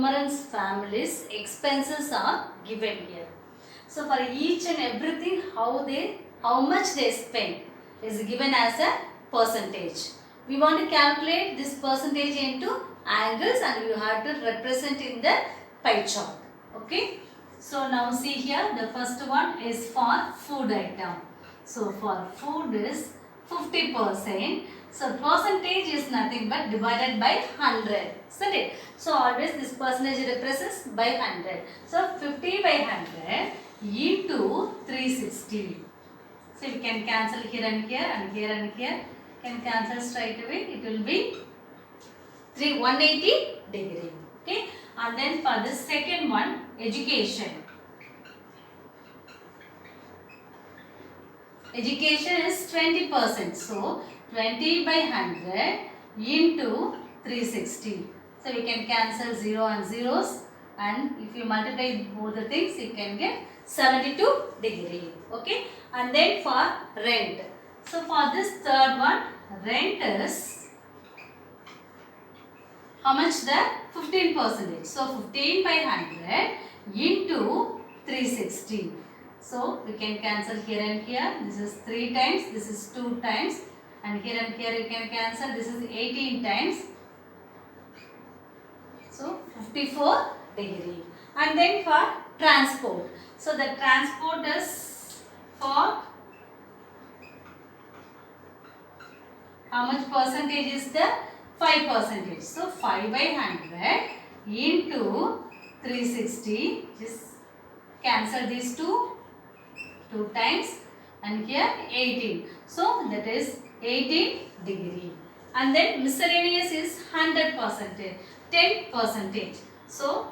Kumaran's family's expenses are given here. So for each and everything, how much they spend is given as a percentage. We want to calculate this percentage into angles, and you have to represent in the pie chart. Okay. So now see here, the first one is for food item. So for food is 50%. So percentage is nothing but divided by 100. Isn't it? So always this percentage represents by 100. So 50 by 100 into 360. So you can cancel here and here and here and here. Can cancel straight away. It will be 180 degree. Okay. And then for the second one, education. Education is 20%. So 20 by 100 into 360. So we can cancel 0 and zeros, and if you multiply both the things, you can get 72 degree. Okay. And then for rent. So for this third one, rent is how much? The 15%. So 15 by 100 into 360. So we can cancel here and here. This is 3 times. This is 2 times. And here you can cancel. This is 18 times. So 54 degree. And then for transport. So the transport is for how much percentage is the 5%. So 5 by 100 into 360. Just cancel these two times, and here 18. So that is 18 degree. And then miscellaneous is 100%, 10%. So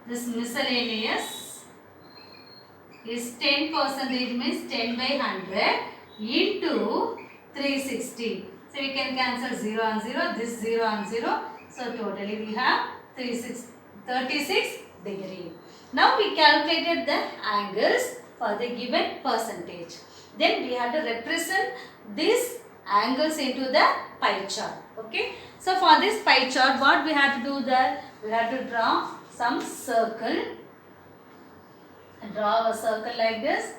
this miscellaneous is 10%, means 10 by 100 into 360. So we can cancel 0 and 0, this 0 and 0. So totally we have 36 degree. Now we calculated the angles for the given percentage. Then we have to represent these angles into the pie chart. Okay. So for this pie chart, what we have to do there? We have to draw some circle. Draw a circle like this.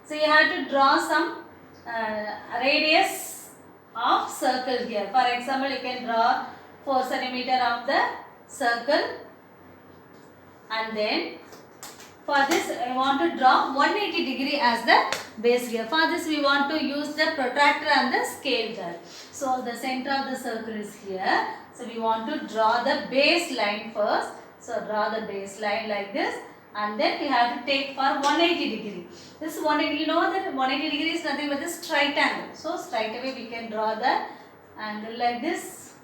So you have to draw some radius of circle here. For example, you can draw 4 cm of the circle, and then for this I want to draw 180 degree as the base here. For this we want to use the protractor and the scale there. So the center of the circle is here. So we want to draw the base line first. So draw the base line like this, and then we have to take for 180 degree. This 180, you know that 180 degree is nothing but the straight angle. So straight away we can draw the angle like this.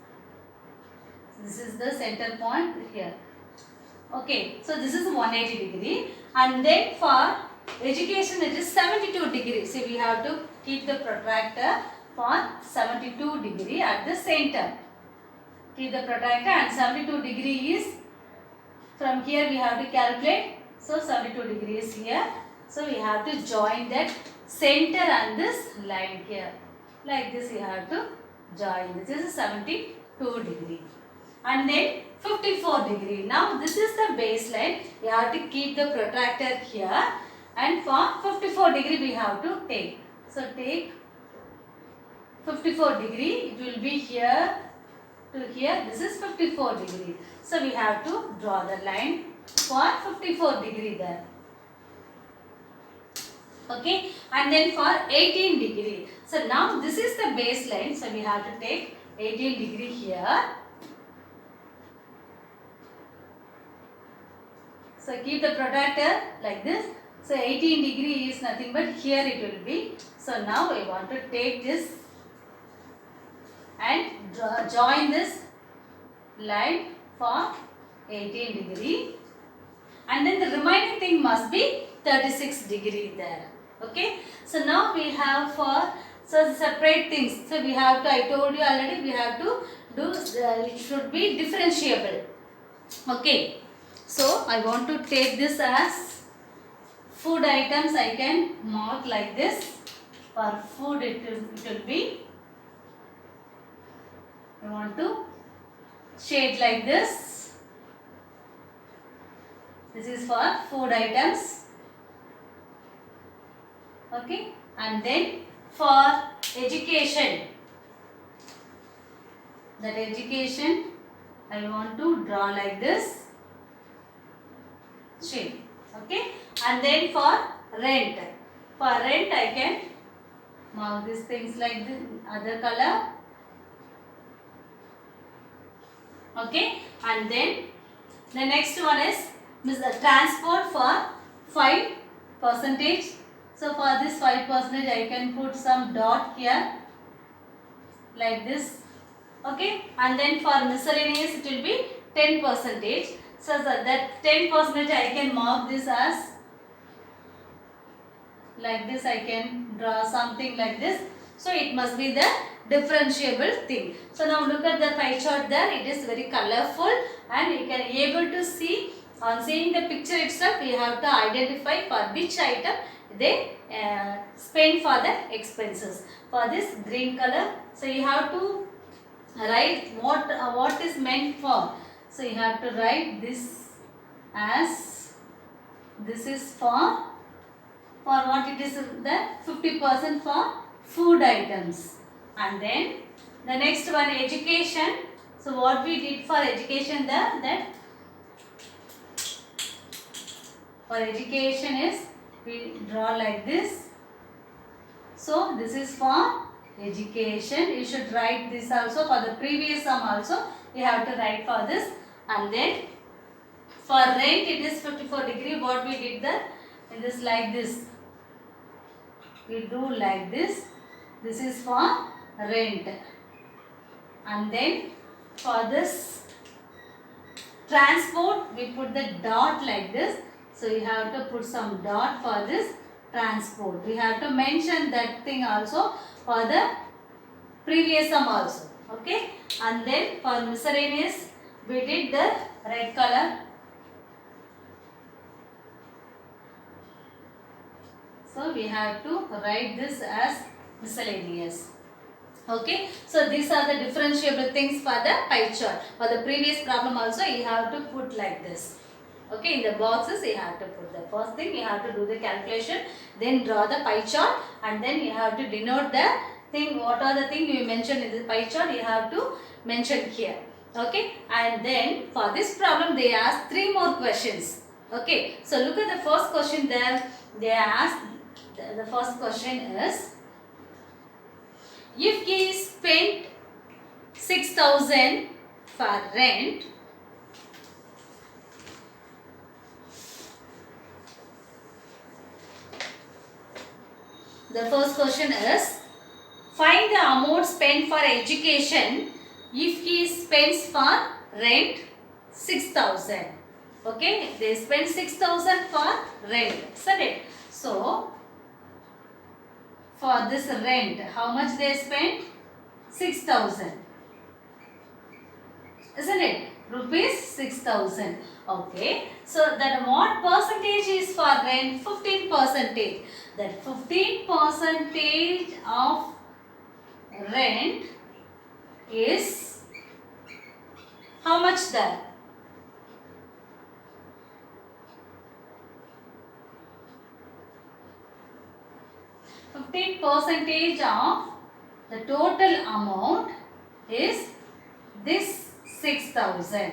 This is the center point here. Okay, so this is 180 degree, and then for education it is 72 degree. So we have to keep the protractor for 72 degree at the center. Keep the protractor, and 72 degree is from here we have to calculate. So 72 degree is here. So we have to join that center and this line here. Like this you have to join. This is 72 degree. And then 54 degree. Now this is the baseline. You have to keep the protractor here, and for 54 degree we have to take. So take 54 degree. It will be here to here. This is 54 degree. So we have to draw the line for 54 degree there. Okay. And then for 18 degree. So now this is the baseline. So we have to take 18 degree here. So keep the protractor like this. So 18 degree is nothing but here it will be. So now I want to take this and join this line for 18 degree. And then the remaining thing must be 36 degree there. Okay. So now we have for separate things. So we have to, I told you already, we have to do, it should be differentiable. Okay. So I want to take this as food items. I can mark like this. For food it will be, I want to shade like this. This is for food items. Okay, and then for education, that education I want to draw like this shape. Okay, and then for rent, I can mark these things like this other color. Okay, and then the next one is the transport for 5%. So for this 5% I can put some dot here like this. Okay, and then for miscellaneous it will be 10%. So that 10% I can mark this as like this. I can draw something like this. So it must be the differentiable thing. So now look at the pie chart there. It is very colorful and you can able to see, on seeing the picture itself you have to identify for which item they spend for the expenses. For this green color, so you have to write what is meant for. So you have to write this as, this is for what it is, the 50% for food items. And then the next one, education. So what we did for education there, that for education is we draw like this. So this is for education. You should write this also. For the previous sum also you have to write for this. And then for rent it is 54°. What we did there, it is like this. We do like this. This is for rent. And then for this transport we put the dot like this. So you have to put some dot for this transport. We have to mention that thing also for the previous sum also. Okay, and then for miscellaneous we did the red color. So we have to write this as miscellaneous. Okay, so these are the differentiable things for the pie chart. For the previous problem also you have to put like this. Okay, in the boxes you have to put the first thing, you have to do the calculation, then draw the pie chart, and then you have to denote the thing, what are the things you mentioned in the pie chart you have to mention here. Okay, and then for this problem they asked 3 more questions. Okay, so look at the first question there. They asked, the first question is, if he spent 6,000 for rent, the first question is, find the amount spent for education if he spends for rent 6,000. Okay, they spend 6,000 for rent, isn't it? So for this rent, how much they spent? 6,000, isn't it? Rupees 6,000. Okay, so that what percentage is for rent? 15%. That 15% of rent is how much there? 15% of the total amount is this 6,000.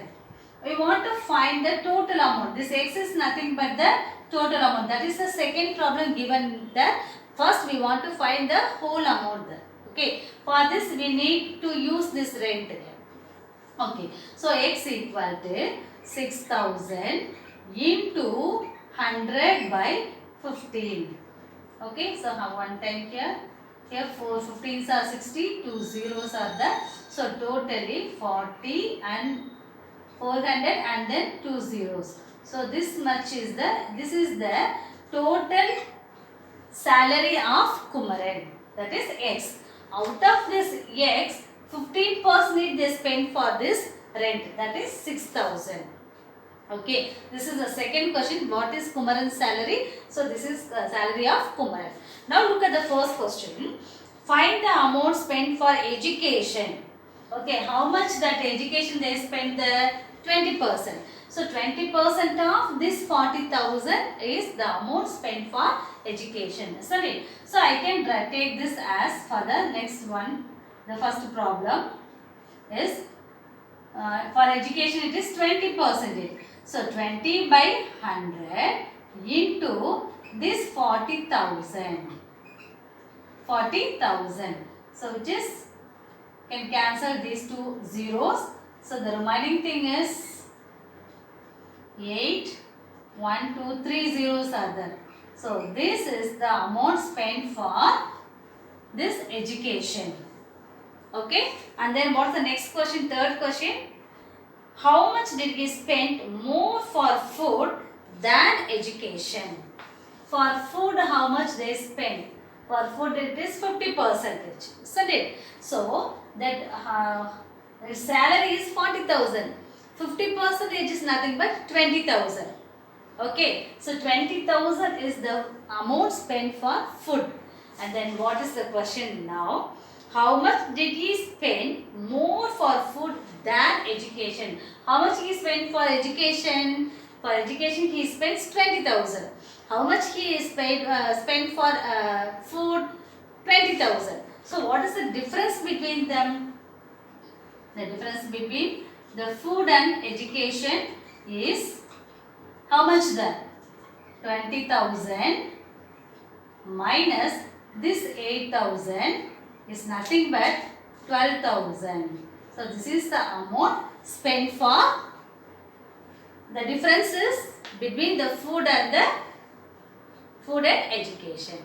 We want to find the total amount. This x is nothing but the total amount. That is the second problem given there. First we want to find the whole amount there. Okay, for this we need to use this rent there. Okay, so x equal to 6,000 into 100 by 15. Okay, so have one time here. Here 4 15s are 60, 2 zeros are there. So totally 40 and 400 and then 2 zeros. So this much is the, this is the total salary of Kumaran. That is x. Out of this x, 15% they spend for this rent. That is 6,000. Okay, this is the second question. What is Kumaran's salary? So this is salary of Kumaran. Now look at the first question. Find the amount spent for education. Okay, how much that education they spend? The 20%. So 20% of this 40,000 is the amount spent for education, isn't it? So I can take this as for the next one. The first problem is for education it is 20%. So 20 by 100 into this 40,000. 40,000. So which is, can cancel these two zeros. So the remaining thing is 8, 1, 2, 3 zeros are there. So this is the amount spent for this education. Okay. And then what's the next question? Third question. How much did he spend more for food than education? For food, how much they spend? For food, it is 50%. Isn't it? So that his salary is 40,000. 50% is nothing but 20,000. Okay. So 20,000 is the amount spent for food. And then what is the question now? How much did he spend more for food than education? How much he spent for education? For education he spends 20,000. How much he is spent for food? 20,000. So what is the difference between them? The difference between the food and education is how much then? 20,000 minus this 8,000 is nothing but 12,000. So this is the amount spent for. The difference is between the food and education.